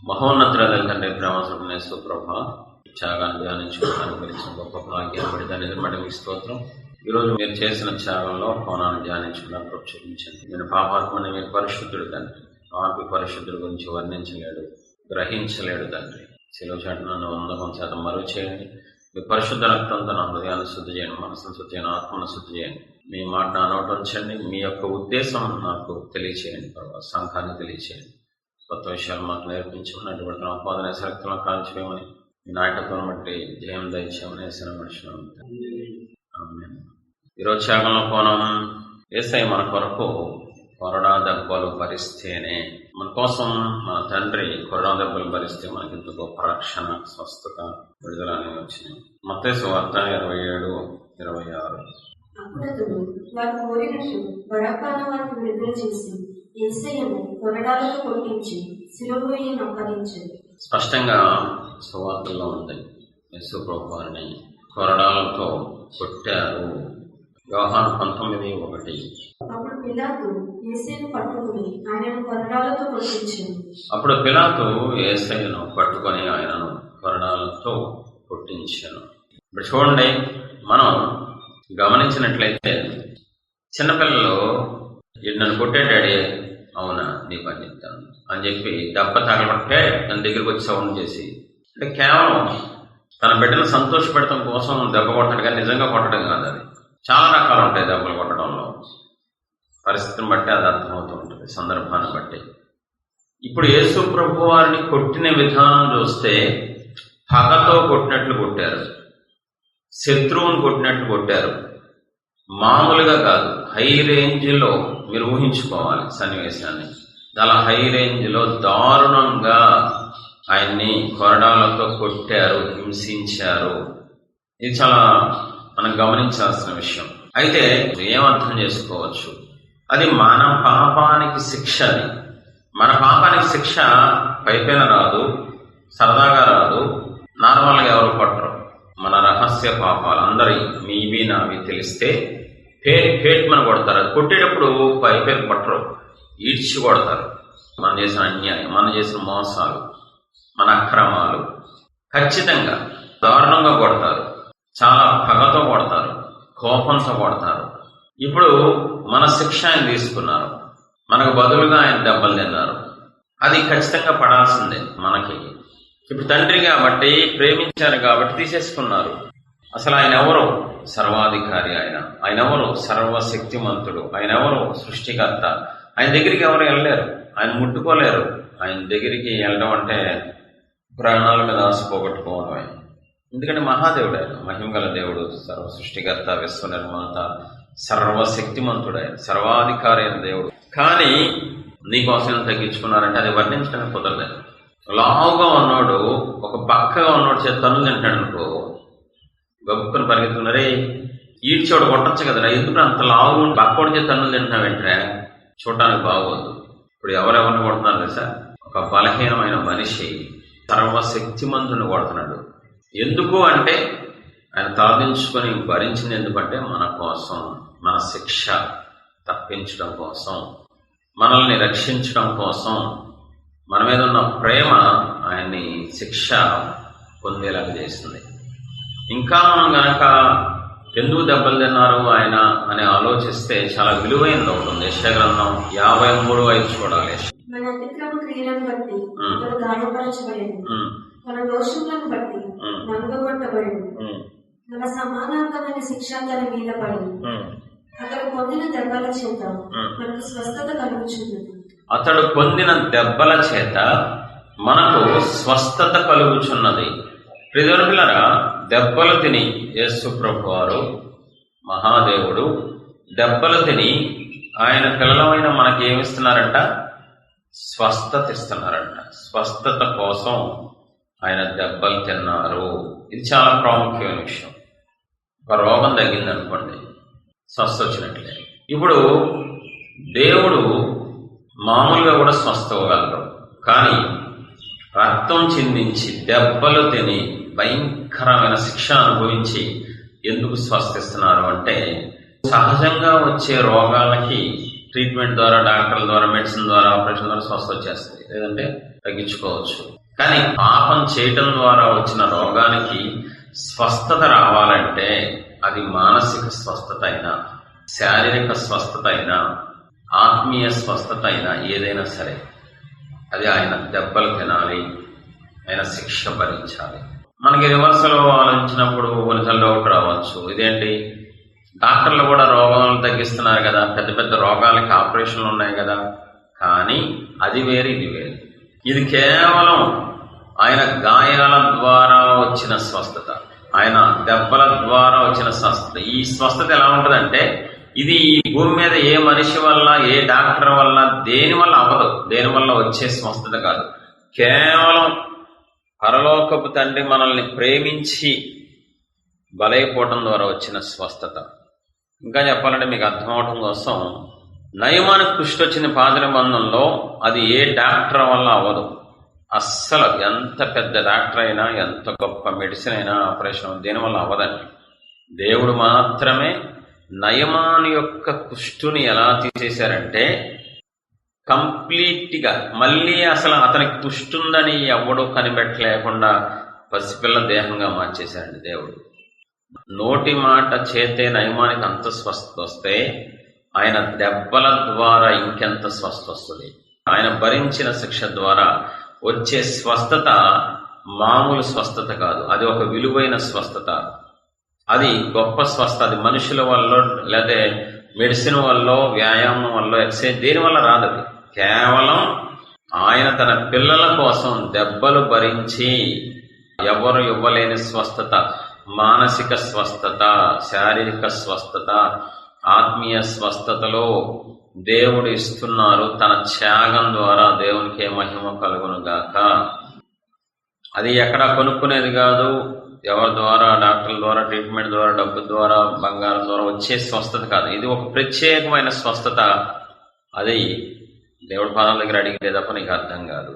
మహోన్నతుల తండ్రి ప్రేమ సుప్రభ త్యాగాన్ని ధ్యానించుకోవడానికి కలిసిన గొప్ప భాగ్యాన్ని బట్టి దాన్ని బట్టి మీకు స్తోత్రం. ఈరోజు మీరు చేసిన త్యాగంలో కోణాన్ని ధ్యానించడానికి ప్రక్షేపించండి. నేను పాపాత్మని మీరు పరిశుద్ధుడు తండ్రి. పాపి పరిశుద్ధుడి గురించి వర్ణించలేడు, గ్రహించలేడు తండ్రి. శిలువ చాటున నన్ను 100% మరుగు చేయండి. మీ పరిశుద్ధ రక్తంతో నా హృదయాన్ని శుద్ధి చేయండి, మనసును శుద్ధి చేయండి, ఆత్మను శుద్ధి చేయండి. మీ మాట నా నోట ఉంచండి. మీ యొక్క ఉద్దేశం నాకు తెలియచేయండి ప్రభావ, సంఘాన్ని తెలియచేయండి. కొత్త విషయాలు మాకు నేర్పించమని, అటువంటి ఆపాదన శక్తులను కాల్చివేయమని, మీ నాయకత్వం బట్టి జయం దయచేయమని వేసిన మనుషులు. ఈరోజు త్యాగంలో కోణం యేసయ్య మన కొరకు కొరడా దెబ్బలు భరిస్తేనే, మన కోసం మన తండ్రి కొరడా దెబ్బలు భరిస్తే మనకి ఇంత గొప్ప రక్షణ, స్వస్థత, విడుదల అనేవి వచ్చినాయి. మత్తయి సువార్త 27:26. అప్పుడతడు వారు కోరినట్టు బరబ్బను వారికి విడుదల చేసి యేసయ్యను కొరడాలతో కొట్టించి సిలువపై అప్పగించారు. స్పష్టంగా సువార్తల్లో ఉంది, యేసు ప్రభువారిని కొరడాలతో కొట్టారు. యోహాను 19:1. అప్పుడు పిలాతు యేసయ్యను పట్టుకుని ఆయనను కొరడాలతో కొట్టించాడు. అప్పుడు పిలాతు యేసయ్యను పట్టుకొని ఆయనను కొరడాలతో కొట్టించాను. ఇప్పుడు చూడండి, మనం గమనించినట్లయితే చిన్నపిల్లలు నన్ను కొట్టే డాడీ, అవునా నీ పని చెప్తాను అని చెప్పి దెబ్బ తగలబట్టే తన దగ్గరికి వచ్చి సౌండ్ చేసి, అంటే కేవలం తన బిడ్డను సంతోషపెట్టడం కోసం దెబ్బ కొట్టడం కానీ నిజంగా కొట్టడం కాదు. అది చాలా రకాలు ఉంటాయి దెబ్బలు కొట్టడంలో. పరిస్థితిని బట్టి అది అర్థమవుతూ ఉంటుంది, సందర్భాన్ని బట్టి. ఇప్పుడు యేసు ప్రభు వారిని కొట్టిన విధానం చూస్తే పగతో కొట్టినట్లు కొట్టారు, శత్రువుని కొట్టినట్లు కొట్టారు. మామూలుగా కాదు, హై రేంజ్లో మీరు ఊహించుకోవాలి సన్నివేశాన్ని. చాలా హై రేంజ్లో దారుణంగా ఆయన్ని కొరడాలతో కొట్టారు, హింసించారు. ఇది చాలా మనం గమనించాల్సిన విషయం. అయితే ఏమర్థం చేసుకోవచ్చు, అది మన పాపానికి శిక్ష. అది మన పాపానికి శిక్ష పైపైన రాదు, సరదాగా రాదు, నార్మల్గా ఎవరు కొట్టరు. మన రహస్య పాపాలు అందరి మీవి నావి తెలిస్తే ఫేట్ మన కొడతారు. అది కొట్టేటప్పుడు పైపైన కొట్టరు, ఈడ్చి కొడతారు. మనం చేసిన అన్యాయం, మనం చేసిన మోసాలు, మన అక్రమాలు ఖచ్చితంగా దారుణంగా కొడతారు. చాలా పగతో కొడతారు, కోపంతో కొడతారు. ఇప్పుడు మన శిక్ష ఆయన తీసుకున్నారు, మనకు బదులుగా ఆయన దెబ్బలు తిన్నారు. అది ఖచ్చితంగా పడాల్సిందే మనకి. ఇప్పుడు తండ్రి కాబట్టి, ప్రేమించారు కాబట్టి తీసేసుకున్నారు. అసలు ఆయన ఎవరు? సర్వాధికారి. ఆయన ఎవరు? సర్వశక్తిమంతుడు. ఆయన ఎవరు? సృష్టికర్త. ఆయన దగ్గరికి ఎవరు వెళ్ళలేరు, ఆయన ముట్టుకోలేరు. ఆయన దగ్గరికి వెళ్ళడం అంటే ప్రాణాల మీద ఆశ పోగొట్టుకోవడమే. ఎందుకంటే మహాదేవుడు ఆయన, మహిమగల దేవుడు, సర్వ సృష్టికర్త, విశ్వ నిర్మాత, సర్వశక్తిమంతుడు ఆయన, సర్వాధికారి అయిన దేవుడు. కానీ నీకోసం తగ్గించుకున్నారంటే అది వర్ణించడానికి కుదరదు. లావుగా ఉన్నోడు ఒక బక్కగా ఉన్నోడు చేత తన్నులు తింటాడు అనుకో, గొప్పని పరిగెత్తుకున్నారే ఈడ్చోడు కొట్టచ్చు కదరా, ఎందుకు అంత లావు బక్కోడి చేత తన్నులు తింటున్నా వెంటనే చూడటానికి బాగోదు. ఇప్పుడు ఎవరెవరిని కొడుతున్నారు తెలుసా? ఒక బలహీనమైన మనిషి సర్వశక్తిమంతుని కొడుతున్నాడు. ఎందుకు అంటే ఆయన తలదించుకొని భరించింది. ఎందుకంటే మన కోసం, మన శిక్ష తప్పించడం కోసం, మనల్ని రక్షించడం కోసం, మన మీద ఉన్న ప్రేమ ఆయన్ని శిక్ష పొందేలాగా చేస్తుంది. ఇంకా మనం గనక ఎందుకు దెబ్బలు తిన్నారు ఆయన అని ఆలోచిస్తే చాలా విలువైనది ఉంటుంది. యెషయా గ్రంథం 53:5 చూడాలి. మన అతిక్రమ క్రియలను బట్టి అతడు గాయపరచబడెను, మన దోషములను బట్టి నలుగగొట్టబడెను, మన సమానార్థమైన శిక్ష అతని మీద పడింది. అతడు పొందిన దెబ్బల చేత మనకు స్వస్థత కలుగుచున్నది. అతడు పొందిన దెబ్బల చేత మనకు స్వస్థత కలుగుచున్నది. ప్రియమైన దెబ్బలు తిని యేసు ప్రభు వారు మహాదేవుడు దెబ్బలు తిని ఆయన పిల్లలమైన మనకి ఏమిస్తున్నారంట? స్వస్థత ఇస్తున్నారంట. స్వస్థత కోసం ఆయన దెబ్బలు తిన్నారు. ఇది చాలా ప్రాముఖ్యమైన విషయం. ఒక రోగం తగ్గిందనుకోండి, స్వస్థ వచ్చినట్లే. ఇప్పుడు దేవుడు మామూలుగా కూడా స్వస్థ అవ్వగలరు, కానీ రక్తం చిందించి దెబ్బలు తిని భయంకరమైన శిక్ష అనుభవించి ఎందుకు స్వస్థిస్తున్నారు అంటే, సహజంగా వచ్చే రోగాలకి ట్రీట్మెంట్ ద్వారా, డాక్టర్ల ద్వారా, మెడిసిన్ ద్వారా, ఆపరేషన్ ద్వారా స్వస్థ వచ్చేస్తుంది. లేదంటే తగ్గించుకోవచ్చు. కానీ పాపం చేయటం ద్వారా వచ్చిన రోగానికి స్వస్థత రావాలంటే అది మానసిక స్వస్థత అయినా, శారీరక స్వస్థత అయినా, ఆత్మీయ స్వస్థత అయినా ఏదైనా సరే అది ఆయన దెబ్బలు తినాలి, ఆయన శిక్ష భరించాలి. మనకి రివర్సల్ ఆలోచించినప్పుడు కొన్నిసార్లు డౌట్ రావచ్చు, ఇదేంటి డాక్టర్లు కూడా రోగాలను తగ్గిస్తున్నారు కదా, పెద్ద పెద్ద రోగాలకి ఆపరేషన్లు ఉన్నాయి కదా. కానీ అది వేరు, ఇది వేరు. ఇది కేవలం ఆయన గాయాల ద్వారా వచ్చిన స్వస్థత, ఆయన దెబ్బల ద్వారా వచ్చిన స్వస్థత. ఈ స్వస్థత ఎలా ఉంటుందంటే ఇది ఈ భూమి మీద ఏ మనిషి వల్ల, ఏ డాక్టర్ వల్ల, దేని వల్ల అవ్వదు, దేని వల్ల వచ్చే స్వస్థత కాదు. కేవలం పరలోకపు తండ్రి మనల్ని ప్రేమించి బలైపోవటం ద్వారా వచ్చిన స్వస్థత. ఇంకా చెప్పాలంటే మీకు అర్థం అవటం కోసం, నయమానికి కుష్టి వచ్చిన పాత నిబంధనలో అది ఏ డాక్టర్ వల్ల అవ్వదు. అస్సలు ఎంత పెద్ద డాక్టర్ అయినా, ఎంత గొప్ప మెడిసిన్ అయినా, ఆపరేషన్ దేనివల్ల అవ్వదండి. దేవుడు మాత్రమే నయమాని యొక్క కుష్టుని ఎలా తీసేశారంటే కంప్లీట్గా మళ్ళీ అసలు అతనికి కుష్టుందని ఎవడో కనిపెట్టలేకుండా పసిపిల్ల దేహంగా మార్చేశారండి దేవుడు. నోటి మాట చేతే నయమానికి అంత స్వస్థత వస్తే ఆయన దెబ్బల ద్వారా ఇంకెంత స్వస్థత వస్తుంది. ఆయన భరించిన శిక్ష ద్వారా వచ్చే స్వస్థత మామూలు స్వస్థత కాదు, అది ఒక విలువైన స్వస్థత, అది గొప్ప స్వస్థత. అది మనుషుల వల్ల, లేదా మెడిసిన్ వల్ల, వ్యాయామం వల్ల, ఎక్సర్సైజ్ దేని వల్ల రాదు. అది కేవలం ఆయన తన పిల్లల కోసం దెబ్బలు భరించి ఎవరు ఇవ్వలేని స్వస్థత, మానసిక స్వస్థత, శారీరక స్వస్థత, ఆత్మీయ స్వస్థతలో దేవుడు ఇస్తున్నారు. తన త్యాగం ద్వారా దేవునికి మహిమ కలుగును గాక. అది ఎక్కడ కొనుక్కునేది కాదు, ఎవరి ద్వారా, డాక్టర్ల ద్వారా, ట్రీట్మెంట్ ద్వారా, డబ్బు ద్వారా, బంగారం ద్వారా వచ్చే స్వస్థత కాదు. ఇది ఒక ప్రత్యేకమైన స్వస్థత. అది దేవుడి పాదాల దగ్గర అడిగితే తప్ప నీకు అర్థం కాదు.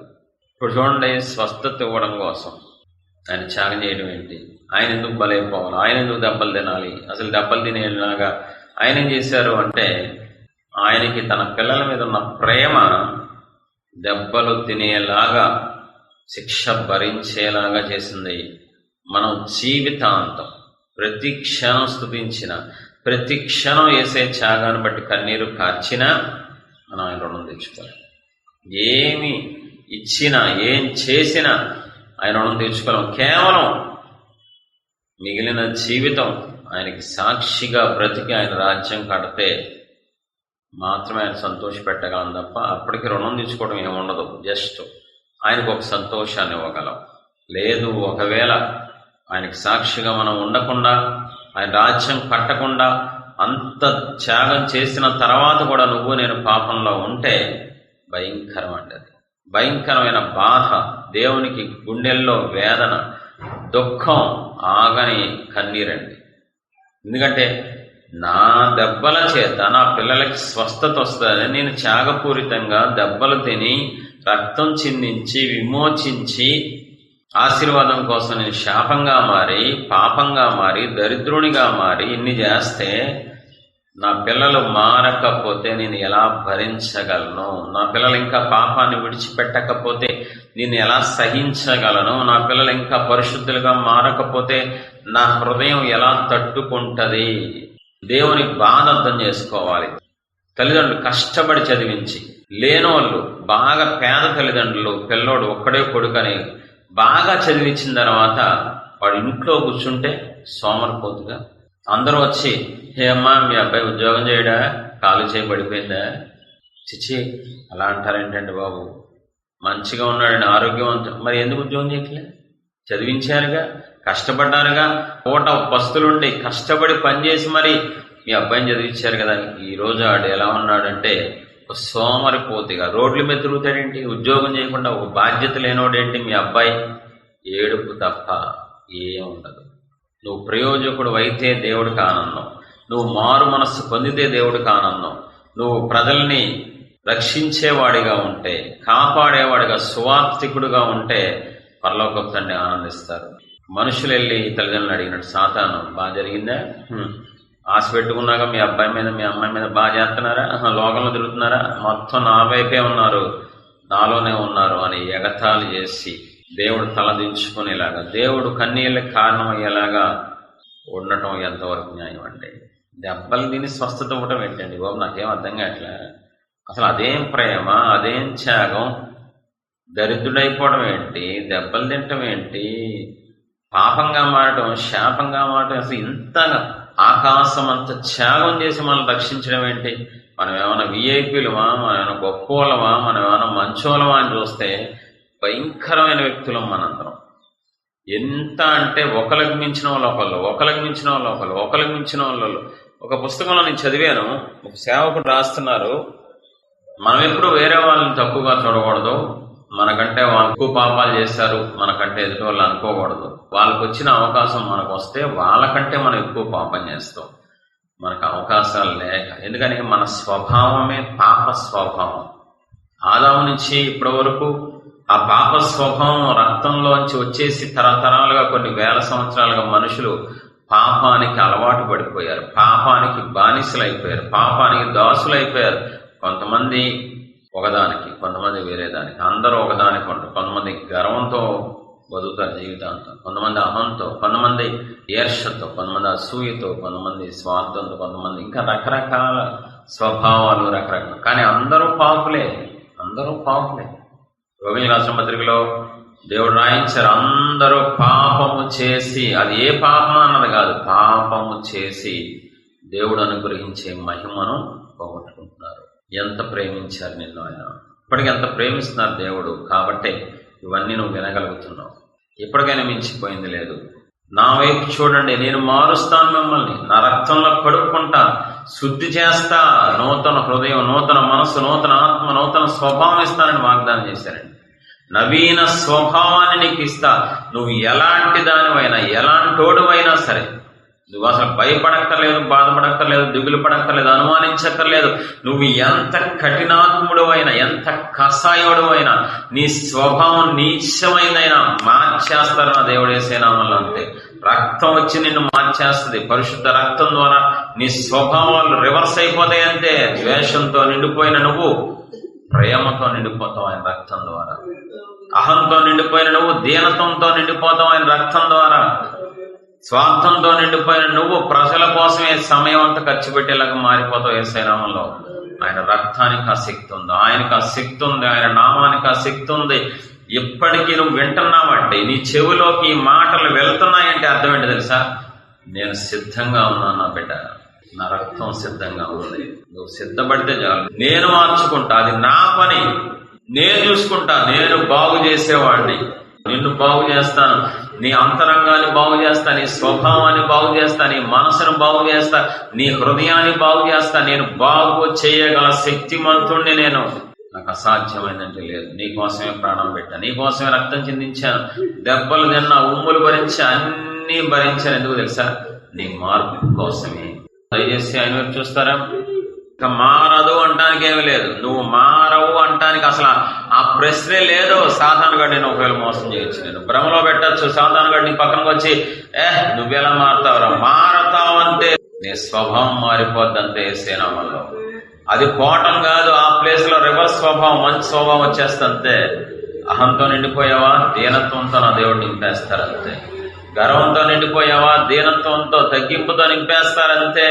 ఇప్పుడు చూడండి, స్వస్థత ఇవ్వడం కోసం ఆయన త్యాగం చేయడం ఏంటి? ఆయన ఎందుకు బలైపోవాలి? ఆయన ఎందుకు దెబ్బలు తినాలి? అసలు దెబ్బలు తినేలాగా ఆయన ఏం చేశారు అంటే, ఆయనకి తన పిల్లల మీద ఉన్న ప్రేమ దెబ్బలు తినేలాగా, శిక్ష భరించేలాగా చేసింది. మనం జీవితాంతం ప్రతి క్షణం స్తుతించిన, ప్రతి క్షణం వేసే త్యాగాన్ని బట్టి కన్నీరు కార్చినా మనం ఆయన రుణం తెచ్చుకోవాలి. ఏమి ఇచ్చినా, ఏం చేసినా ఆయన రుణం తెచ్చుకోలేం. కేవలం మిగిలిన జీవితం ఆయనకి సాక్షిగా బ్రతికి ఆయన రాజ్యం కడితే మాత్రమే ఆయన సంతోష పెట్టగలం తప్ప అప్పటికి రుణం తెచ్చుకోవడం ఏముండదు. జస్ట్ ఆయనకు ఒక సంతోషాన్ని ఇవ్వగలం. లేదు, ఒకవేళ ఆయనకి సాక్షిగా మనం ఉండకుండా, ఆయన రాజ్యం కట్టకుండా, అంత త్యాగం చేసిన తర్వాత కూడా నువ్వు నేను పాపంలో ఉంటే భయంకరం అండి. అది భయంకరమైన బాధ, దేవునికి గుండెల్లో వేదన, దుఃఖం, ఆగని కన్నీరండి. ఎందుకంటే నా దెబ్బల చేత నా పిల్లలకి స్వస్థత వస్తుందని నేను త్యాగపూరితంగా దెబ్బలు తిని, రక్తం చిందించి, విమోచించి, ఆశీర్వాదం కోసం నేను శాపంగా మారి, పాపంగా మారి, దరిద్రునిగా మారి ఇన్ని చేస్తే నా పిల్లలు మారకపోతే నేను ఎలా భరించగలను? నా పిల్లలు ఇంకా పాపాన్ని విడిచిపెట్టకపోతే నేను ఎలా సహించగలను? నా పిల్లలు ఇంకా పరిశుద్ధులుగా మారకపోతే నా హృదయం ఎలా తట్టుకుంటది? దేవుని బాధ అర్థం చేసుకోవాలి. తల్లిదండ్రులు కష్టపడి చదివించి, లేనోళ్ళు బాగా పేద తల్లిదండ్రులు పిల్లోడు ఒక్కడే కొడుకని బాగా చదివించిన తర్వాత వాడు ఇంట్లో కూర్చుంటే సోమరిపోతుగా అందరూ వచ్చి, హే అమ్మా మీ అబ్బాయి ఉద్యోగం చేయడా, కాలు చేయబడిపోయిందా? చిచ్చి అలా అంటారేంటండి బాబు, మంచిగా ఉన్నాడని, ఆరోగ్యవంతుడు, మరి ఎందుకు ఉద్యోగం చేయట్లే? చదివించారుగా, కష్టపడ్డారుగా, పూట పస్తులుండి కష్టపడి పనిచేసి మరి మీ అబ్బాయిని చదివించారు కదా. ఈరోజు ఆడు ఎలా ఉన్నాడంటే ఒక సోమరిపోతిగా రోడ్ల మీద తిరుగుతాడేంటి? ఉద్యోగం చేయకుండా ఒక బాధ్యత లేనోడేంటి మీ అబ్బాయి? ఏడుపు తప్ప ఏం ఉండదు. నువ్వు ప్రయోజకుడు అయితే దేవుడికి ఆనందం, నువ్వు మారు మనస్సు పొందితే దేవుడికి ఆనందం, నువ్వు ప్రజల్ని రక్షించేవాడిగా ఉంటే, కాపాడేవాడిగా, సువార్థికుడుగా ఉంటే పరలోకపు తండ్రి ఆనందిస్తారు. మనుషులు వెళ్ళి తల్లిదండ్రులు అడిగినట్టు, సాతాను బాగా జరిగిందా? ఆశ పెట్టుకున్నాక మీ అబ్బాయి మీద, మీ అమ్మాయి మీద బాగా చేస్తున్నారా? లోకంలో తిరుగుతున్నారా? మొత్తం నా వైపే ఉన్నారు, నాలోనే ఉన్నారు అని ఎగతాళి చేసి దేవుడు తలదించుకునేలాగా, దేవుడు కన్నీళ్ళకి కారణమయ్యేలాగా ఉండటం ఎంతవరకు న్యాయం అండి? దెబ్బలు తిని స్వస్థత ఇవ్వటం ఏంటండి బాబు? నాకేం అర్థం కావట్లే. అసలు అదేం ప్రేమ, అదేం త్యాగం? దరిద్రుడైపోవడం ఏంటి? దెబ్బలు తినటం ఏంటి? పాపంగా మారటం, శాపంగా మారటం, అసలు ఇంత ఆకాశం అంత త్యాగం చేసి మనల్ని రక్షించడం ఏంటి? మనం ఏమైనా విఐపీలమా, మనం ఏమైనా గొప్పవాళ్ళమా, మనం ఏమైనా మంచోళ్ళమా అని చూస్తే భయంకరమైన వ్యక్తులం మనందరం. ఎంత అంటే ఒకరికి మించిన వాళ్ళు ఒకళ్ళు, ఒకరికి మించిన వాళ్ళు ఒకళ్ళు, ఒకరికి మించిన వాళ్ళు. ఒక పుస్తకంలో నేను చదివాను, ఒక సేవకుడు రాస్తున్నారు, మనం ఎప్పుడు వేరే వాళ్ళని తక్కువగా చూడకూడదు, మనకంటే వాళ్ళు ఎక్కువ పాపాలు చేస్తారు మనకంటే ఎదుటి వాళ్ళు అనుకోకూడదు. వాళ్ళకు వచ్చిన అవకాశం మనకు వస్తే వాళ్ళకంటే మనం ఎక్కువ పాపం చేస్తాం, మనకు అవకాశాలు లేక. ఎందుకని మన స్వభావమే పాప స్వభావం. ఆదాము నుంచి ఇప్పటి వరకు ఆ పాప స్వభావం రక్తంలోంచి వచ్చేసి తరతరాలుగా కొన్ని వేల సంవత్సరాలుగా మనుషులు పాపానికి అలవాటు పడిపోయారు, పాపానికి బానిసలైపోయారు, పాపానికి దాసులైపోయారు. కొంతమంది ఒకదానికి, కొంతమంది వేరే దానికి, అందరూ ఒకదానికి ఉంటారు. కొంతమంది గర్వంతో బతుకుతారు జీవితాంతం, కొంతమంది అహంతో, కొంతమంది ఈర్ష్యతో, కొంతమంది అసూయతో, కొంతమంది స్వార్థంతో, కొంతమంది ఇంకా రకరకాల స్వభావాలు రకరకాల. కానీ అందరూ పాపులే, అందరూ పాపులే. రోమిలి రాసిన పత్రికలో దేవుడు రాయించారు, అందరూ పాపము చేసి, అది ఏ పాపం అన్నది కాదు, పాపము చేసి దేవుడు అనుగ్రహించే మహిమను పోగొట్టుకుంటున్నారు. ఎంత ప్రేమించారు నిన్ను ఆయన, ఇప్పటికీ ఎంత ప్రేమిస్తున్నారు దేవుడు. కాబట్టే ఇవన్నీ నువ్వు వినగలుగుతున్నావు. ఇప్పటికైనా మించిపోయింది లేదు. నా వైపు చూడండి, నేను మారుస్తాను మిమ్మల్ని, నా రక్తంలో కడుక్కుంటా, శుద్ధి చేస్తా, నూతన హృదయం, నూతన మనసు, నూతన ఆత్మ, నూతన స్వభావం ఇస్తానని వాగ్దానం చేశారండి. నవీన స్వభావాన్ని నీకు ఇస్తా. నువ్వు ఎలాంటి దానివైనా, ఎలాంటోడువైనా సరే, నువ్వు అసలు భయపడక్కర్లేదు, బాధపడక్కర్లేదు, దిగులు పడక్కర్లేదు, అనుమానించక్కర్లేదు. నువ్వు ఎంత కఠినాత్ముడువైనా, ఎంత కషాయుడువైనా, నీ స్వభావం నీచమైందైనా మార్చేస్తారు నా దేవుడు యేసేనామల్లో. అంతే, రక్తం వచ్చి నిన్ను మార్చేస్తుంది. పరిశుద్ధ రక్తం ద్వారా నీ స్వభావాలు రివర్స్ అయిపోతాయి. అంతే, ద్వేషంతో నిండిపోయిన నువ్వు ప్రేమతో నిండిపోతావు ఆయన రక్తం ద్వారా. అహంతో నిండిపోయిన నువ్వు దీనత్వంతో నిండిపోతావు ఆయన రక్తం ద్వారా. స్వార్థంతో నిండిపోయిన నువ్వు ప్రజల కోసమే సమయం అంతా ఖర్చు పెట్టేలాగా మారిపోతావు యేసయ్య నామంలో. ఆయన రక్తానికి ఆ శక్తి ఉంది, ఆయనకు ఆ శక్తి ఉంది, ఆయన నామానికి ఆ శక్తి ఉంది. ఇప్పటికీ నువ్వు వింటున్నావంటే, నీ చెవిలోకి ఈ మాటలు వెళ్తున్నాయంటే అర్థం ఏంటి తెలుసా? నేను సిద్ధంగా ఉన్నాను నా బిడ్డ, నా రక్తం సిద్ధంగా ఉంది. నువ్వు సిద్ధపడితే చాలు, నేను మార్చుకుంటా, అది నా పని, నేను చూసుకుంటా. నేను బాగు చేసేవాడిని, నిన్ను బాగు చేస్తాను, నీ అంతరంగాన్ని బాగు చేస్తా, నీ స్వభావాన్ని బాగు చేస్తా, నీ మనసును బాగు చేస్తా, నీ హృదయాన్ని బాగు చేస్తా. నేను బాగు చేయగల శక్తిమంతుణ్ణి నేను. నాకు అసాధ్యమైందంటే లేదు. నీకోసమే ప్రాణం పెట్టా, నీకోసమే రక్తం చిందించాను, దెబ్బలు తిన్నా, ఉమ్ములు భరించా, అన్నీ భరించాను. ఎందుకు తెలుసా? నీ మార్పు కోసమే. దయచేసి ఆయన వైపు చూస్తారా? ఇక మారదు అంటానికి ఏమీ లేదు, నువ్వు మారవు అంటానికి అసలు ఆ ప్రశ్నే లేదు. సాధారణంగా నేను ఒకవేళ మోసం చేయొచ్చు, నేను భ్రమలో పెట్టచ్చు. సాధారణంగా నీ పక్కనకి వచ్చి నువ్వెలా మారుతావురా? మారతావంటే నీ స్వభావం మారిపోద్దంతే యేసేనామల్లో. అది పోవటం కాదు, ఆ ప్లేస్ లో రివర్స్ స్వభావం, మంచి స్వభావం వచ్చేస్తంతే. అహంతో నిండిపోయావా? దీనత్వంతో నా దేవుడు నింపేస్తారంతే. గర్వంతో నిండిపోయావా? దీనత్వంతో, తగ్గింపుతో నింపేస్తారంతే.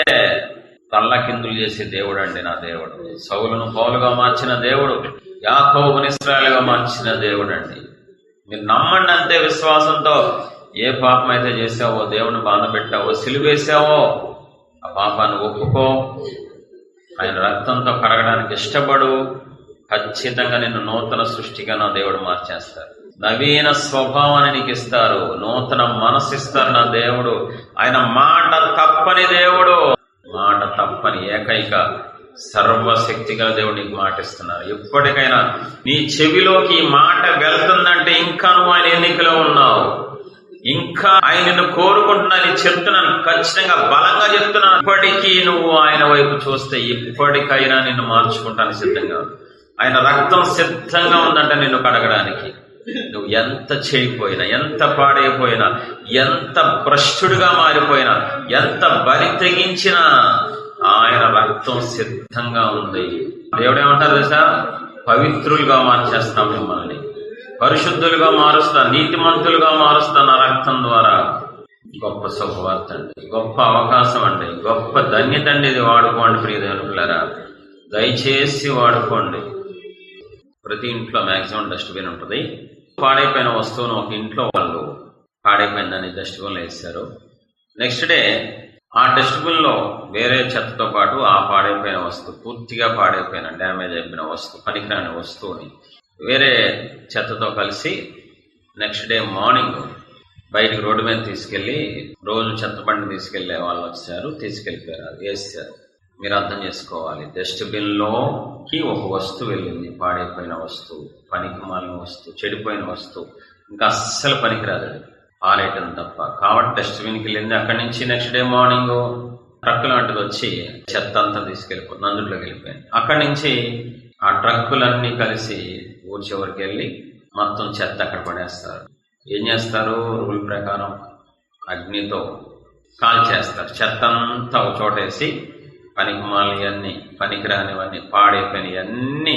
తల్లకిందులు చేసే దేవుడు అండి నా దేవుడు. సౌలును పౌలుగా మార్చిన దేవుడు, యాకోబుని ఇశ్రాయేలుగా మార్చిన దేవుడు అండి. మీరు నమ్మండి అంతే విశ్వాసంతో. ఏ పాపం అయితే చేసావో, దేవుని బాధ పెట్టావో, సిలువేసావో, ఆ పాపాన్ని ఒప్పుకో, ఆయన రక్తంతో కడగడానికి ఇష్టపడు. ఖచ్చితంగా నిన్ను నూతన సృష్టిగా నా దేవుడు మార్చేస్తారు. నవీన స్వభావాన్ని నీకు ఇస్తారు, నూతన మనసు ఇస్తారు నా దేవుడు. ఆయన మాట తప్పని దేవుడు, మాట తప్పని ఏకైక సర్వశక్తి గల దేవుడు నీకు మాట ఇస్తున్నారు. ఎప్పటికైనా నీ చెవిలోకి ఈ మాట వెళ్తుందంటే ఇంకా నువ్వు ఆయన ఎన్నికలో ఉన్నావు, ఇంకా ఆయన నిన్ను కోరుకుంటున్నాను చెప్తున్నాను, ఖచ్చితంగా బలంగా చెప్తున్నాను. ఇప్పటికీ నువ్వు ఆయన వైపు చూస్తే ఇప్పటికైనా నిన్ను మార్చుకుంటాను సిద్ధంగా. ఆయన రక్తం సిద్ధంగా ఉందంట నిన్ను కడగడానికి. నువ్వు ఎంత చేయిపోయినా, ఎంత పాడైపోయినా, ఎంత భ్రష్టుడిగా మారిపోయినా, ఎంత బలి తెగించినా ఆయన రక్తం సిద్ధంగా ఉంది. దేవుడు ఏమంటారు తెలుసా? పవిత్రులుగా మార్చేస్తా, మిమ్మల్ని పరిశుద్ధులుగా మారుస్తా, నీతిమంతులుగా మారుస్తా నా రక్తం ద్వారా. గొప్ప శుభవార్త అండి, గొప్ప అవకాశం అండి, గొప్ప ధన్యత అండి. ఇది వాడుకోండి ప్రియ దేవునులారా, దయచేసి వాడుకోండి. ప్రతి ఇంట్లో మాక్సిమం డస్ట్బిన్ ఉంటుంది. పాడైపోయిన వస్తువును ఒక ఇంట్లో వాళ్ళు పాడైపోయిందని డస్ట్బిన్లో వేశారు. నెక్స్ట్ డే ఆ డస్ట్బిన్ లో వేరే చెత్తతో పాటు ఆ పాడైపోయిన వస్తువు, పూర్తిగా పాడైపోయిన డ్యామేజ్ అయిపోయిన వస్తువు, పనికిరాని వస్తువుని వేరే చెత్తతో కలిసి నెక్స్ట్ డే మార్నింగ్ బయటికి రోడ్డు మీద తీసుకెళ్లి, రోజు చెత్త బండి తీసుకెళ్లే వాళ్ళు వచ్చారు, తీసుకెళ్లిపోయారు, అది వేసారు. మీరు అర్థం చేసుకోవాలి, డస్ట్బిన్ లోకి ఒక వస్తువు వెళ్ళింది, పాడైపోయిన వస్తువు, పనికి మాలిన వస్తువు, చెడిపోయిన వస్తువు, ఇంకా అస్సలు పనికిరాదు, పారేయటం తప్ప. కాబట్టి డస్ట్బిన్కి వెళ్ళింది. అక్కడి నుంచి నెక్స్ట్ డే మార్నింగ్ ట్రక్ లాంటిది వచ్చి చెత్త అంతా తీసుకెళ్ళిపోతుంది, అందులోకి వెళ్ళిపోయింది. అక్కడి నుంచి ఆ ట్రక్కులన్నీ కలిసి ఊరి చివరికి వెళ్ళి మొత్తం చెత్త అక్కడ పడేస్తారు. ఏం చేస్తారు? రూల్ ప్రకారం అగ్నితో కాల్చేస్తారు. చెత్త అంతా ఒక చోటేసి పనికిమాలినవన్నీ, పనికిరానివన్నీ, పాడైపోయినవన్నీ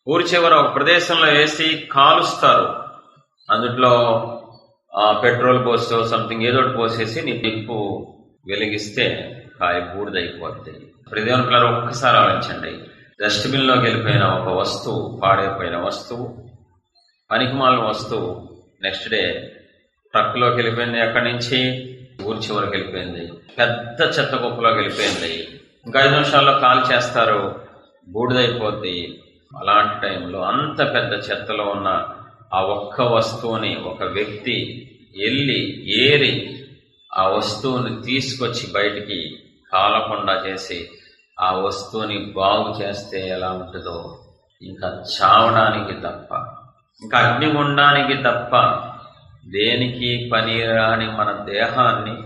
ఊరి చివర ఒక ప్రదేశంలో వేసి కాలుస్తారు. అందులో పెట్రోల్ పోసో సంథింగ్ ఏదో ఒకటి పోసేసి నీ నిప్పు వెలిగిస్తే కాయ బూడిదైపోద్ది. ప్రదేశంలో ఒక్కసారి ఆలోచించండి, డస్ట్బిన్ లోకి వెళ్ళిపోయిన ఒక వస్తువు, పాడైపోయిన వస్తువు, పనికిమాలిన వస్తువు నెక్స్ట్ డే ట్రక్ లోకి వెళ్ళిపోయింది. అక్కడి నుంచి ఊరి చివరికి వెళ్ళిపోయింది, పెద్ద చెత్త కుప్పలోకి వెళ్ళిపోయింది. ఇంకా 5 నిమిషాల్లో కాల్ చేస్తారు, బూడిదైపోద్ది. అలాంటి టైంలో అంత పెద్ద చెత్తలో ఉన్న ఆ ఒక్క వస్తువుని ఒక వ్యక్తి వెళ్ళి ఏరి ఆ వస్తువుని తీసుకొచ్చి బయటికి కాలకుండా చేసి ఆ వస్తువుని బాగు చేస్తే ఎలా ఉంటుందో, ఇంకా చావడానికి తప్ప, ఇంకా అగ్నిగుండానికి తప్ప దేనికి పనిరాని మన దేహాన్ని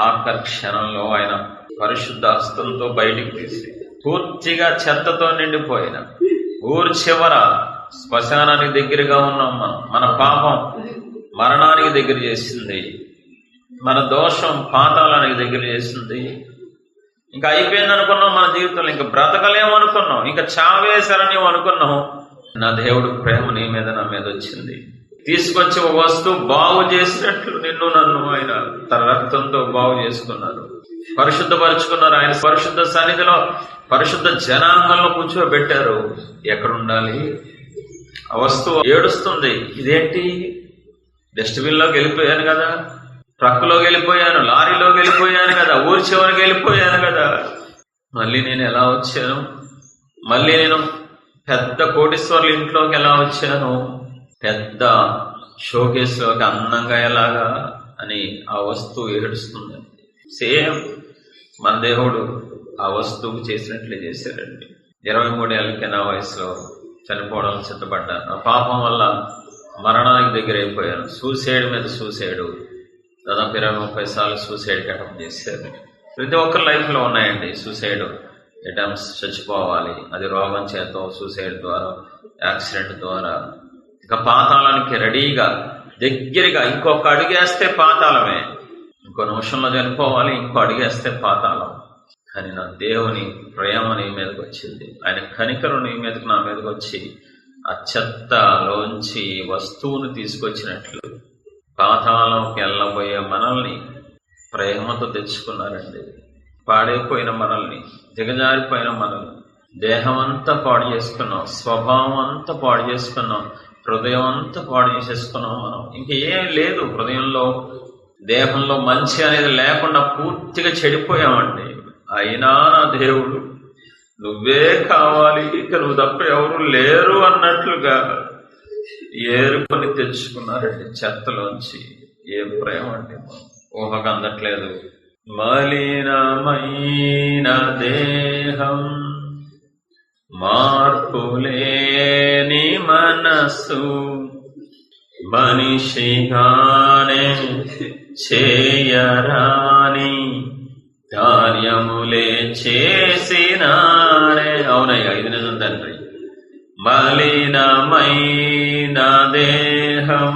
ఆఖరి క్షణంలో ఆయన పరిశుద్ధ హస్తంతో బయటికి తీసి పూర్తిగా చెత్తతో నిండిపోయిన ఊరి చివర శ్మశానానికి దగ్గరగా ఉన్నాం మనం. మన పాపం మరణానికి దగ్గర చేసింది, మన దోషం పాతాళానికి దగ్గర చేసింది. ఇంకా అయిపోయింది అనుకున్నాం మన జీవితంలో, ఇంకా బ్రతకలేమనుకున్నాం, ఇంకా చావేశారని అనుకున్నాం. నా దేవుడు ప్రేమ నీ మీద నా మీద వచ్చింది, తీసుకొచ్చి ఒక వస్తువు బాగు చేసినట్లు నిన్ను నన్ను ఆయన తన రక్తంతో బాగు చేసుకున్నారు, పరిశుద్ధపరుచుకున్నారు. ఆయన పరిశుద్ధ సన్నిధిలో పరిశుద్ధ జనాంగంలో కూర్చోబెట్టారు. ఎక్కడుండాలి? ఆ వస్తువు ఏడుస్తుంది, ఇదేంటి, డస్ట్బిన్ లోకి వెళ్ళిపోయాను కదా, ట్రక్కులోకి వెళ్ళిపోయాను, లారీలోకి వెళ్ళిపోయాను కదా, ఊరి చివరికి వెళ్ళిపోయాను కదా, మళ్ళీ నేను ఎలా వచ్చాను, మళ్ళీ నేను పెద్ద కోటీశ్వర్ల ఇంట్లోకి ఎలా వచ్చాను, పెద్ద షోకేస్లోకి అందంగా ఎలాగా అని ఆ వస్తువు ఏడుస్తుంది. సేమ్ మన దేవుడు ఆ వస్తువుకు చేసినట్లే చేశారండి. 23 ఏళ్ళకి నా వయసులో చనిపోవడం సిద్ధపడ్డాను. ఆ పాపం వల్ల మరణానికి దగ్గర అయిపోయాను. సూసైడ్ మీద సూసైడ్, దాదాపు 20-30 సార్లు సూసైడ్ అటెంప్ట్ చేశారు. ప్రతి ఒక్కరి లైఫ్ లో ఉన్నాయండి సూసైడ్ అటెంప్ట్స్. చచ్చిపోవాలి, అది రోగం చేత, సూసైడ్ ద్వారా, యాక్సిడెంట్ ద్వారా, ఇక పాతాళానికి రెడీగా దగ్గరగా. ఇంకొక అడుగేస్తే పాతాళమే, ఇంకో నిమిషంలో చనిపోవాలి, ఇంకో అడుగేస్తే పాతాళం. కానీ నా దేవుని ప్రేమ నీ మీదకి వచ్చింది, ఆయన కనికరం నీ మీదకి నా మీదకి వచ్చి ఆ చెత్తలోంచి వస్తువును తీసుకొచ్చినట్లు పాతాళంకి వెళ్ళబోయే మనల్ని ప్రేమతో తెచ్చుకున్నారండి. పాడైపోయిన మనల్ని, దిగజారిపోయిన మనల్ని, దేహం అంతా పాడు చేసుకున్నాం, స్వభావం అంతా పాడు చేసుకున్నాం, హృదయం అంతా పాడు చేసేసుకున్నాం మనం. ఇంకేం లేదు హృదయంలో, దేహంలో మంచి అనేది లేకుండా పూర్తిగా చెడిపోయామండి. అయినా నా దేవుడు నువ్వే కావాలి, ఇక నువ్వు తప్ప ఎవరు లేరు అన్నట్లుగా ఏరుకొని తెచ్చుకున్నారండి చెత్తలోంచి. ఏ ప్రేమ అంటే ఊహకు అందట్లేదు. మలినమైన దేహం, మార్పులేని మనసు, మనిషిగానే చేయరాని కార్యములే చేసినారే. అవునయ్యా, ఇది నిజం తండ్రి. మలినమైన దేహం,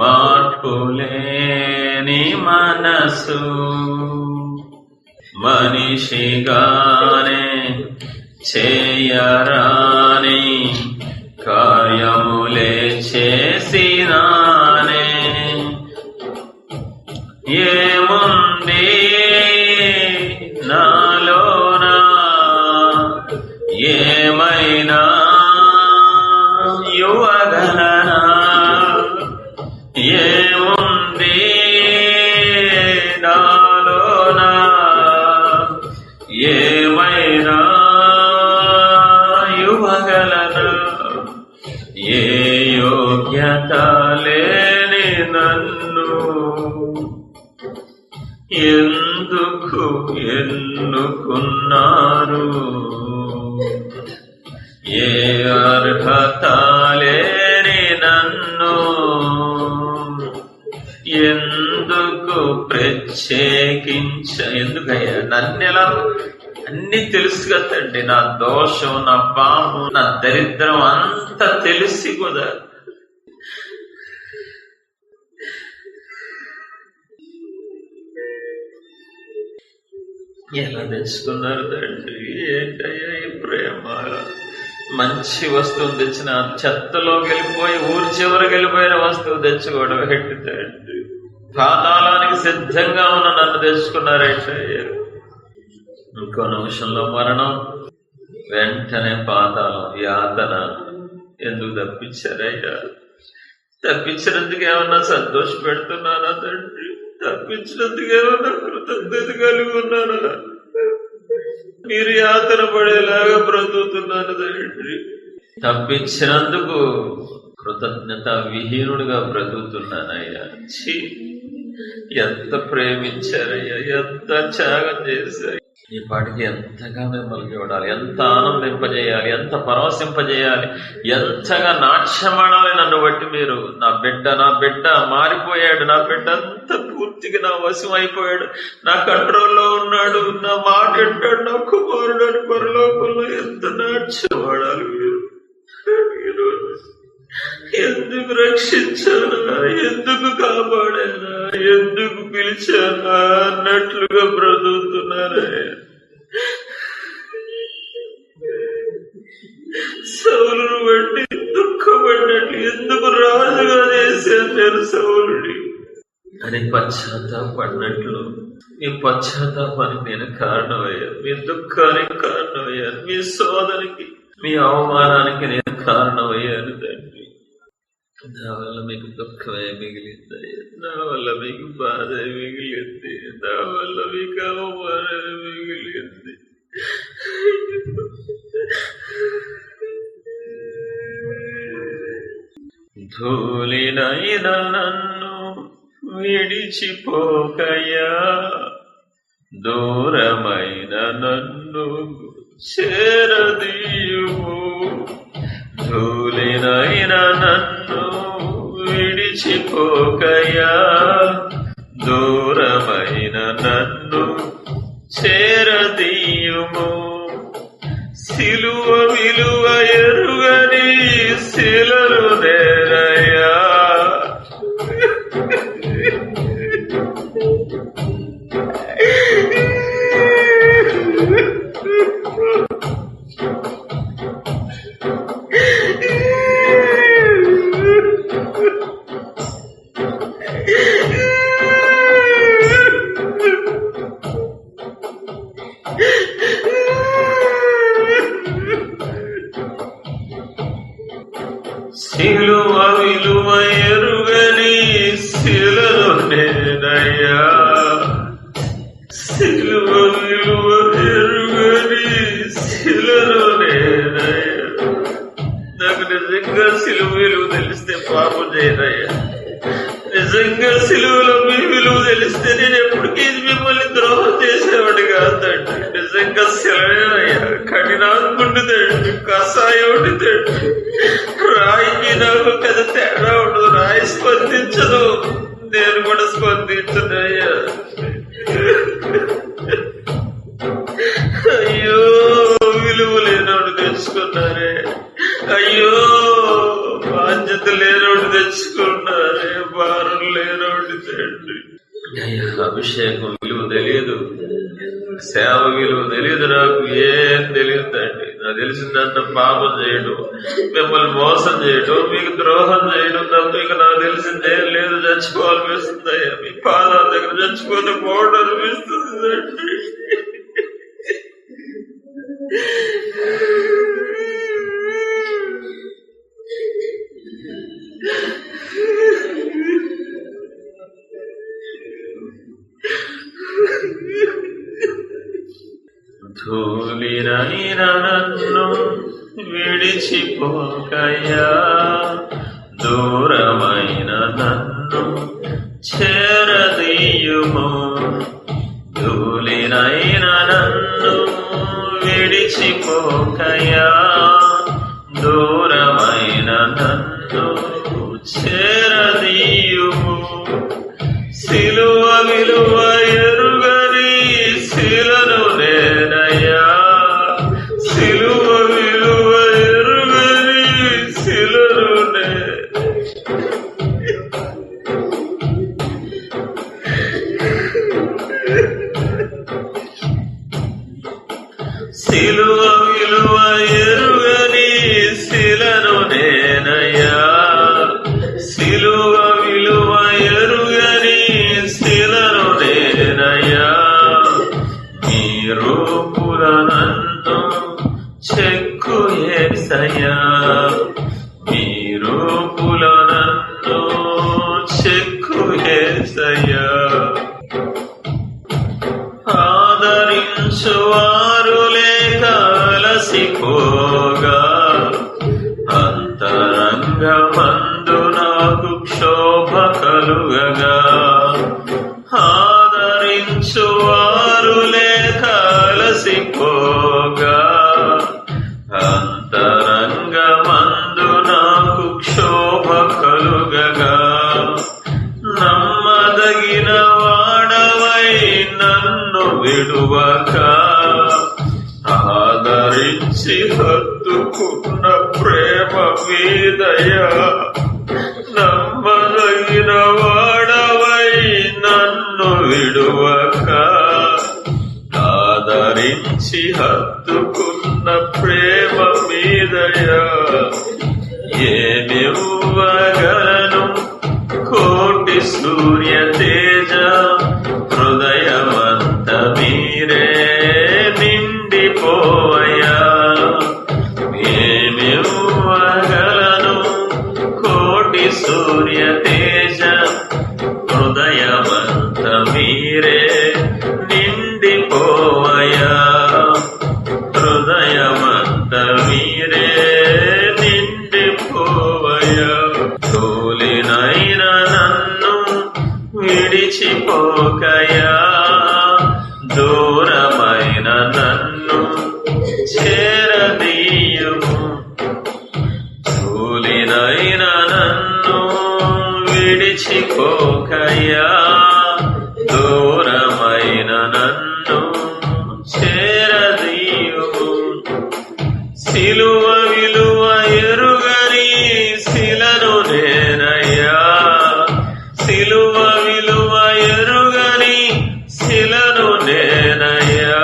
మార్పులేని మనసు, మనిషిగానే చేయరాని కార్యములే చేసినానే. ఏముంది నాలోనా ఏమైనా యువగలనా. ఏముంది నాలోనా ఏమైనా యువగలనా. ఏ యోగ్యత లేని నన్ను ఎందుకు ఎన్నుకున్నారు. ఏ అర్హత లేని నన్ను ఎందుకు ఎందుకయ్యా నన్నెలా అన్ని తెలుసు కదండి. నా దోషం, నా పాపం, నా దరిద్రం అంతా తెలిసి కూడా ఎలా తెచ్చుకున్నారు తండ్రి. ఏంటయ్యా ఈ ప్రేమ. మంచి వస్తువు తెచ్చిన చెత్తలోకి వెళ్ళిపోయి ఊరి చివరికి వెళ్ళిపోయిన వస్తువు తెచ్చుకోవడం ఏంటి తండ్రి. పాతాళానికి సిద్ధంగా ఉన్న నన్ను తెచ్చుకున్నారేంటయ్యా. ఇంకో నిమిషంలో మరణం, వెంటనే పాతాళం, యాతన. ఎందుకు తప్పించారయ్యా? తప్పించినందుకు ఏమన్నా సంతోష పెడుతున్నానా తండ్రి? తప్పించినందుకు ఏమన్నా కృతజ్ఞత కలిగి ఉన్నానా? మీరు యాతన పడేలాగా బ్రతుకుతున్నాను తండ్రి. తప్పించినందుకు కృతజ్ఞత విహీనుడిగా బ్రతుకుతున్నానయ్యా. ఛీ, ఎంత ప్రేమించారయ్యా, ఎంత త్యాగం చేశారు. ఈ పాటికి ఎంతగా మిమ్మల్ని చూడాలి, ఎంత ఆనందింపజేయాలి, ఎంత పరవశింపజేయాలి, ఎంతగా నాట్యమాడాలి నన్ను బట్టి. మీరు నా బిడ్డ మారిపోయాడు, నా బిడ్డ అంత పూర్తిగా నా వశం అయిపోయాడు, నా కంట్రోల్లో ఉన్నాడు, నా మాట వింటాడు, నా కుమారుడు అని పరలోకంలో ఎంత నాట్యమాడాలి మీరు. ఎందుకు రక్షించానా, ఎందుకు కాపాడానా, ఎందుకు పిలిచానా అన్నట్లుగా బ్రతుకుతున్నారా. సౌలును బట్టి దుఃఖపడినట్లు ఎందుకు రాజుగా చేశాను నేను సౌలుని అని పశ్చాత్తాపడినట్లు మీ పశ్చాత్తాపానికి నేను కారణమయ్యాను, మీ దుఃఖానికి కారణమయ్యాను, మీ శోధనకి, మీ అవమానానికి నేను కారణమయ్యాను తండ్రి. నా వల్ల మీకు దుఃఖమే మిగిలింది, నా వల్ల మీకు బాధ మిగిలింది, నా వల్ల మీకు అవమానమే మిగిలింది. ధూళినైన నన్ను విడిచిపోకయ్యా, దూరమైన నన్ను చేరదీయుము. ధూళినైన నన్ను విడిచిపోకయ్యా, దూరమైన నన్ను చేరదీయుము. సిలువ విలువ ఎరుగని శిలను నేనయ్యా, సిలువ విలువ ఎరుగని శిలను నేనయ్యా, సిలువ విలువ ఎరుగని శిలను నేనయ్యా. నాకు నిజంగా సిలువ విలువ తెలిస్తే పాపం చేయనయ్యా. నిజంగా సిలువలో మీ విలువ తెలిస్తే నేను ఎప్పటికీ మిమ్మల్ని ద్రోహం చేసేవాడు కాదండి. నిజంగా సెలవేనయ్యా, కఠినాత్ముడి తండ్రి, కషాయుడి తండ్రి. రాయికి నాకు పెద్ద తేడా ఉండదు, రాయి స్పందించదు, నేను కూడా స్పందించనయ్యా. అయ్యో, విలువ లేనోడు తెచ్చుకున్నారే, అయ్యో బాధ్యత లేనోడు తెచ్చుకున్నారే, భారం లేనోడు తండ్రి. అయ్యా, అభిషేకం విలువ తెలియదు, సేవ విలువ తెలియదు, నాకు ఏం తెలియదు తండ్రి. నాకు తెలిసిందంత పాపం చేయడం, మిమ్మల్ని మోసం చేయడం, మీకు ద్రోహం చేయడం తప్ప ఇక నాకు తెలిసిందే లేదు. చచ్చిపోవాలనిపిస్తుందయ్యా, మీ పాదాల దగ్గర చచ్చిపోతే పోవడం అనిపిస్తుంది. ధూళినైన నన్ను విడిచిపోకయ్యా, దూరమైన నన్ను చేరదీయుము. ధూళినైన నన్ను విడిచిపోకయ్యా, దూరమైన నన్ను చేరదీయుము. సిలువ విలువ ఎరుగని శిలను నేనయ్యా, సిలువ విలువ ఎరుగని శిలను నే. సిలువ విలువ ఎరుగని శిలను నేనయ్యా, సిలువ విలువ ఎరుగని శిలను నేనయ్యా. మీ రూపుల నన్ను చెక్కు యేసయ్యా, మీ రూపుల నన్ను చెక్కు యేసయ్యా. ఆదరించువారు లేక అలసిపోగా, అంతరంగమందు నాకు క్షోభ కలుగగా. ఆదరించువారు లేక అలసిపోగా, అంతరంగమందు నాకు క్షోభ కలుగగా. నమ్మదగిన వాడవై నన్ను విడువక, ఆదరించి హత్తుకున్న ప్రేమ మీదయా. నమ్మదగిన వాడవై నన్ను విడువక, ఆదరించి హత్తుకున్న ప్రేమ మీదయా. ఏమివ్వగలను కోటి సూర్య తేజ, హృదయమంత మీరే నిండిపోయా. ఏమివ్వగలను కోటి సూర్య తేజ, హృదయమంత మీరే నిండిపోయా. హృదయమంత మీరే నిండిపోయా. ధూళినైన నన్ను విడిచిపోకయా, దూరమైన నన్ను చేరదీయుము. ధూళినైన నన్ను విడిచిపోకయా, దూరమైన నన్ను చేరదీయుము. సిలువ విలువ ఎరుగని శిలను నేనయ్యా, సిలువ విలువ ఎరుగని శిలను నేనయ్యా.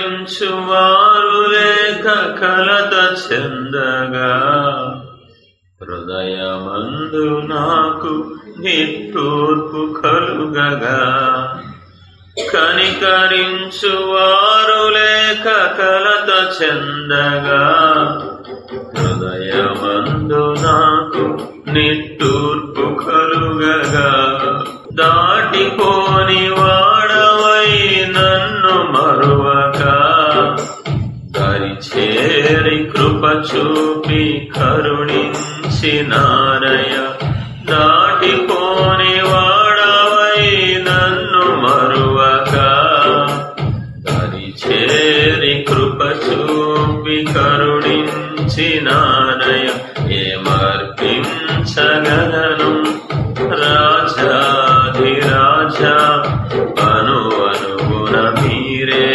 కనికరించువారు లేక కలత చెందగా హృదయమందు నాకు నిట్టూర్పు కలుగగా కనికరించువారు లేక కలత చెందగా హృదయమందు నాకు నిట్టూర్పు కలుగగా దాటిపోని వాడవై నన్ను మరువక దరిచేరి కృప చూపి కరుణించినారయ దాటిపోని వాడవై నన్ను మరువక దరిచేరి కృప చూపి కరుణించినారయ ఏమర్పించగలను రాజాధిరాజా అనువనుగుణ మీరే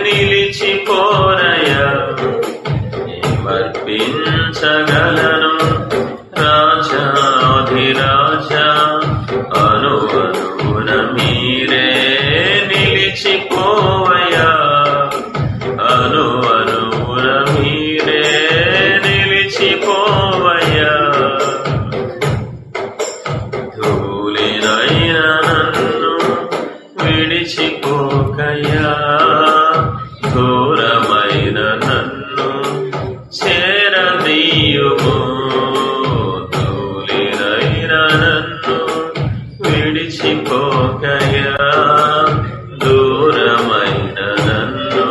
నిలిచిపోరయా ఏమర్పించగలను రాజాధిరాజా అనువనుగుణ మీరే నిలిచిపోవయా అనువనుగుణ మీరే నిలిచిపోవయా ధూళినైన నన్ను విడిచిపోకయ్యా ఘోరమైన నన్ను చేరదీయుము ధూళినైన నన్ను విడిచిపోకయ్యా దూరమైన నన్ను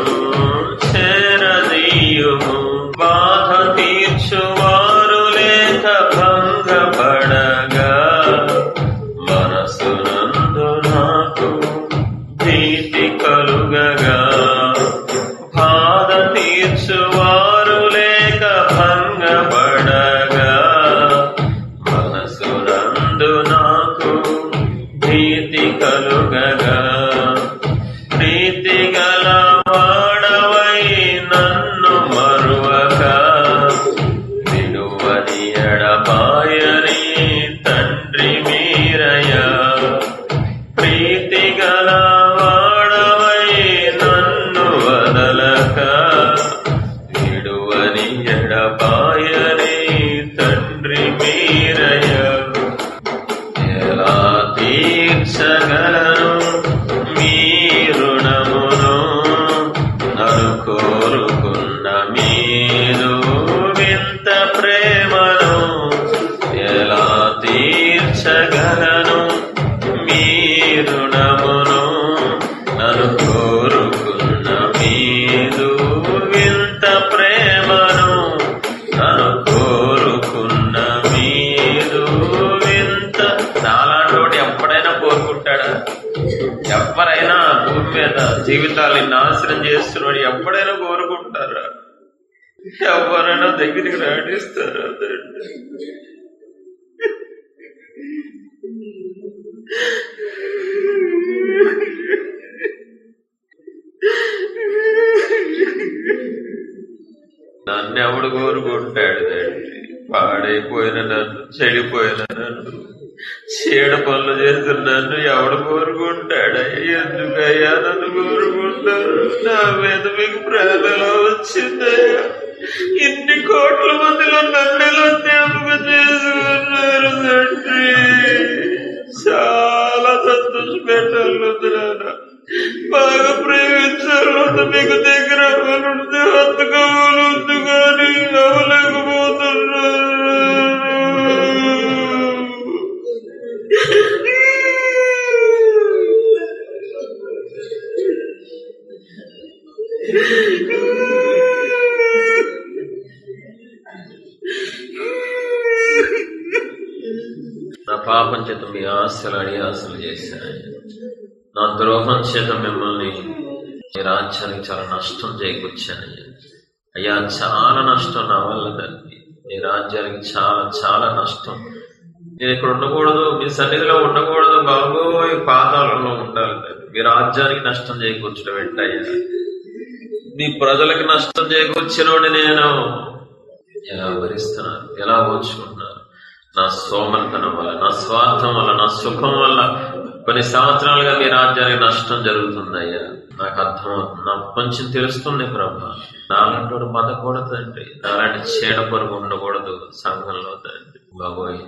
చేరదీయుము బాధ తీర్చువారు లేక భంగపడగా మనసునందు నాకు భీతి కలుగగా బాధ తీర్చువారు లేక భంగపడగా మనసునందు నాకు భీతి కలుగగా ప్రీతి గల వాడవై నన్ను మరువక విడువని ఎడబాయని తండ్రి మీరయ్యా ప్రీతి గల వాడవై నన్ను వదలక విడువని ఎడబాయని తండ్రి మీరయ్యా ఎలా తీర్చగలను మీ రుణమును నన్ను కోరుకున్న మీదు వింత ప్రేమను ఎలా తీర్చగలను మీ రుణమును నన్ను కోరుకున్న మీదు వింత ప్రేమను నన్ను కోరుకున్న మీదు వింత నాలాంటి ఎప్పుడైనా కోరుకుంటాడా ఎవరైనా భూమి మీద జీవితాన్ని నాశనం చేస్తున్నాడు ఎప్పుడైనా కోరుకుంటారా ఎవరైనా దగ్గరికి రాణిస్తారా నన్ను ఎవడు కోరుకుంటాడు తండ్రి పాడైపోయిన నన్ను చెడిపోయిన నన్ను చీడ పనులు చేస్తున్న నన్ను ఎవడు కోరుకుంటాడా ఎందుకయ్యా నన్ను కోరుకుంటారు నా మీద మీకు ప్రేమలో వచ్చిందయ్యా ఇన్ని కోట్ల మందిలో నన్నెలా జ్ఞాపకం చేసుకున్నారు తండ్రి చాలా సంతోష పెట్టాలి నాన్న బాగా ప్రేమించాలి మీకు దగ్గర అవ్వాలంటే హత్తుకోవాలందు కానీ అవ్వలేకపోతున్నారు నా పాపం చేత మీ ఆశలు అడియాసలు చేశాను నా ద్రోహం చేత మిమ్మల్ని మీ రాజ్యానికి చాలా నష్టం చేకూర్చాను అయ్యా చాలా నష్టం నా వల్ల తండ్రి మీ రాజ్యానికి చాలా చాలా నష్టం నేను ఇక్కడ ఉండకూడదు మీ సన్నిధిలో ఉండకూడదు బాబోయ్ పాతాళంలో ఉండాలి తండ్రి మీ రాజ్యానికి నష్టం చేకూర్చడం ఏంటయ్యా మీ ప్రజలకు నష్టం చేకూర్చినోడి నేను ఎలా భరిస్తున్నారు ఎలా ఓర్చుకుంటున్నారు నా సోమరితనం వల్ల నా స్వార్థం వల్ల నా సుఖం వల్ల కొన్ని సంవత్సరాలుగా మీ రాజ్యానికి నష్టం జరుగుతుందయ్యా నాకు అర్థమవుతుంది, నాకు కొంచెం తెలుస్తుంది ప్రభా. నాలాంటి వాడు బతకూడదు తండ్రి, నాలాంటి చీడ పరుగు ఉండకూడదు సంఘంలో తండ్రి. బాబోయ్,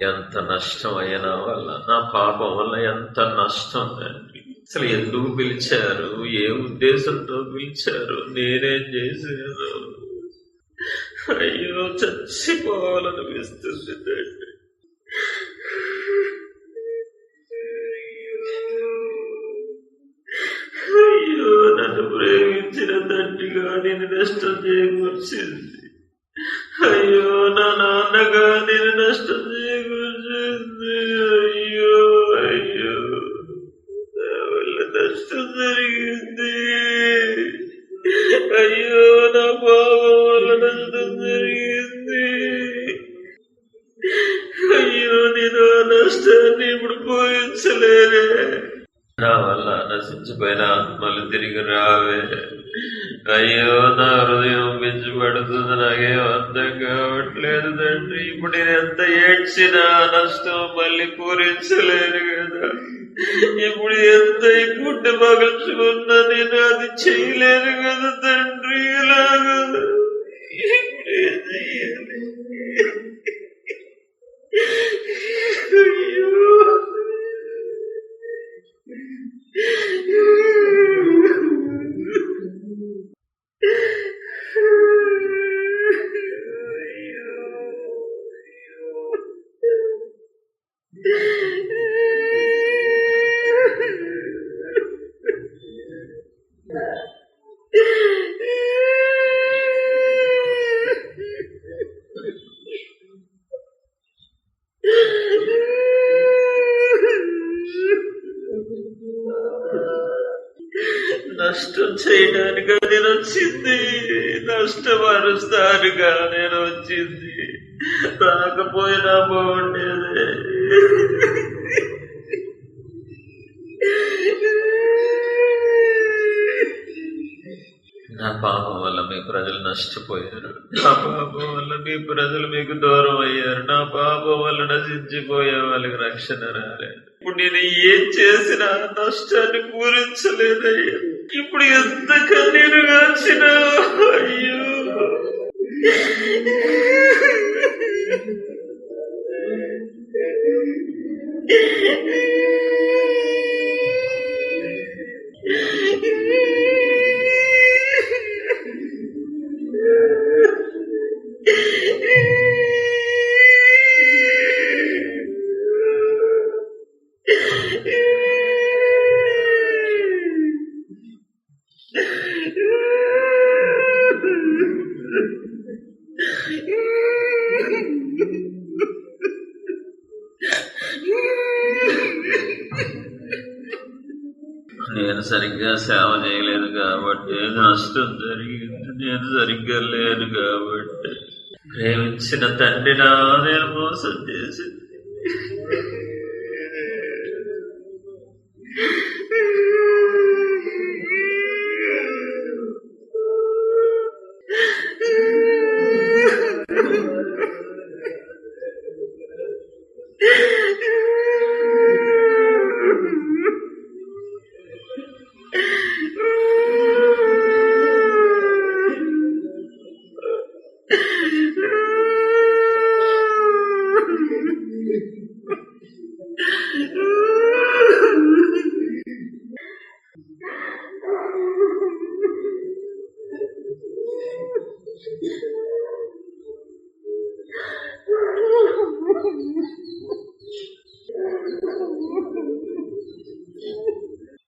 ఎంత నష్టం అయినా వల్ల, నా పాపం వల్ల ఎంత నష్టం తండ్రి. అసలు ఎందుకు పిలిచారు, ఏ ఉద్దేశంతో పిలిచారు, నేనేం చేశాను? అయ్యో, చచ్చిపోవాలనిపిస్తుంది తండ్రి. అయ్యో, నన్ను ప్రేమించిన తండ్రిగా నేను నష్టం చేయకూర్చింది. అయ్యో, నా నాన్నగా నేను నష్టం చేయకూర్చింది. అయ్యో అయ్యో, నా వల్ల నష్టం జరిగింది. అయ్యో, నా పాపం వల్ల నష్టం జరిగింది. అయ్యో, నేను ఆ నష్టాన్ని ఇప్పుడు పోయించలేనే. నా వల్ల నశించిపోయిన ఆత్మలు తిరిగి రావే. అయ్యో, నా హృదయం పెంచబడుతుంది, నాకేం అర్థం కావట్లేదు తండ్రి. ఇప్పుడు నేను ఎంత ఏడ్చినా నష్టం మళ్ళీ పూరించలేను కదా. ఇప్పుడు ఎంత గుడ్డ పగల్చుకున్నా నేను అది చేయలేను కదా తండ్రి. ఇలాగా ఇప్పుడు ఏం చెయ్యాలి? అయ్యో, నష్టం చేయడానిగా నేను వచ్చింది, నష్టపరుస్తానుగా నేను వచ్చింది. రాకపోయినా బాగుండేది. నా పాపం వల్ల మీ ప్రజలు నష్టపోయారు, నా పాపం వల్ల మీ ప్రజలు మీకు దూరం అయ్యారు, నా పాపం వల్ల నశించిపోయే వాళ్ళకి రక్షణ రాలేదు. ఇప్పుడు నేను ఏం చేసినా నష్టాన్ని పూరించలేదయ్యా. ఇప్పుడు ఎంత కన్నీరు గార్చినా అయ్యో. నేను సరిగ్గా సేవ చేయలేదు కాబట్టి నష్టం జరిగింది. నేను సరిగ్గా లేను కాబట్టి ప్రేమించిన తండ్రినా నేను మోసం చేసింది.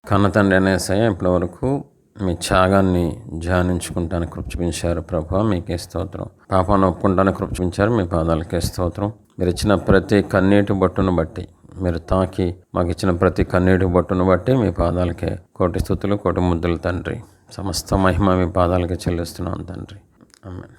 కన్నతండ్రి అనే యేసయ్య ఇప్పటి వరకు మీ త్యాగాన్ని ధ్యానించుకుంటానికి కృప చూపించారు ప్రభా, మీకే స్తోత్రం. పాపాన్ని ఒప్పుకుంటానికి కృప చూపించారు, మీ పాదాలకే స్తోత్రం. మీరు ఇచ్చిన ప్రతి కన్నీటి బొట్టును బట్టి, మీరు తాకి మాకు ఇచ్చిన ప్రతి కన్నీటి బొట్టును బట్టి మీ పాదాలకే కోటి స్తుతులు, కోటి ముద్దులు తండ్రి. సమస్త మహిమ మీ పాదాలకే చెల్లిస్తున్నాం తండ్రి. ఆమేన్.